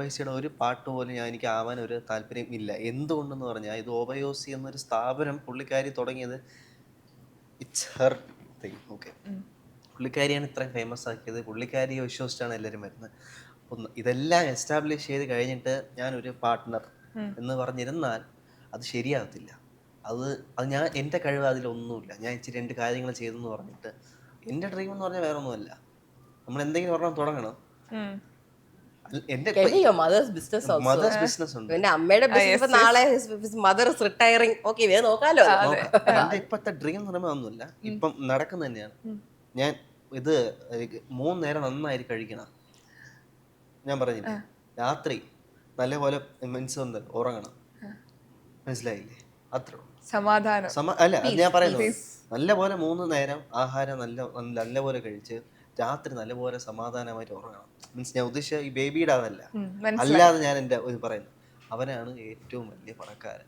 ഓബൈസിയുടെ ഒരു പാട്ട് പോലും എനിക്ക് ആവാൻ ഒരു താല്പര്യം ഇല്ല. എന്തുകൊണ്ടെന്ന് പറഞ്ഞാൽ ഇത് ഓബയോസി എന്നൊരു സ്ഥാപനം പുള്ളിക്കാരി തുടങ്ങിയത് ഇറ്റ്സ് ഹെർ തിങ്. ഓക്കെ, പുള്ളിക്കാരിയാണ് ഇത്രയും ഫേമസ് ആക്കിയത്, പുള്ളിക്കാരിയെ വിശ്വസിച്ചാണ് എല്ലാവരും വരുന്നത്. ഒന്ന് ഇതെല്ലാം എസ്റ്റാബ്ലിഷ് ചെയ്ത് കഴിഞ്ഞിട്ട് ഞാനൊരു പാർട്ട്ണർ എന്ന് പറഞ്ഞിരുന്നാൽ അത് ശരിയാകത്തില്ല. അത് അത് ഞാൻ എൻ്റെ കഴിവ് അതിലൊന്നുമില്ല. ഞാൻ ഇച്ചിരി 2 കാര്യങ്ങൾ ചെയ്തെന്ന് പറഞ്ഞിട്ട് എൻ്റെ ഡ്രീം എന്ന് പറഞ്ഞാൽ വേറെ ഒന്നുമല്ല. നമ്മൾ എന്തെങ്കിലും ഒരെണ്ണം തുടങ്ങണം. എൻ്റെ mother's business also. Mother's business ഉണ്ട്. പിന്നെ അമ്മയുടെ ബിസിനസ് ഇപ്പൊ നാളെ മദർ ഇസ് റിട്ടയറിംഗ്. ഓക്കെ, ഇതേ നോക്കാലോ. എൻ്റെ ഇപ്പോഴത്തെ ഡ്രീം എന്ന് പറയുമ്പോൾ ഒന്നുമില്ല, ഇപ്പം നടക്കുന്ന തന്നെയാണ്. ഞാൻ ഇത് 3 നേരം നന്നായി കഴിക്കണം. ഞാൻ പറഞ്ഞില്ലേ, രാത്രി നല്ലപോലെ മീൻസ് ഉറങ്ങണം. മനസ്സിലായില്ലേ? അത്ര സമാധാനം. അല്ല, അത് ഞാൻ പറയുന്നത് നല്ലപോലെ 3 നേരം ആഹാരം നല്ലപോലെ കഴിച്ച് രാത്രി നല്ലപോലെ സമാധാനമായിട്ട് ഉറങ്ങണം. മീൻസ് ഞാൻ ഉദ്ദേശിച്ച ഈ ബേബിയുടെ അതല്ല, അല്ലാതെ ഞാൻ എൻ്റെ പറയുന്നത് അവനാണ് ഏറ്റവും വലിയ പണക്കാരൻ.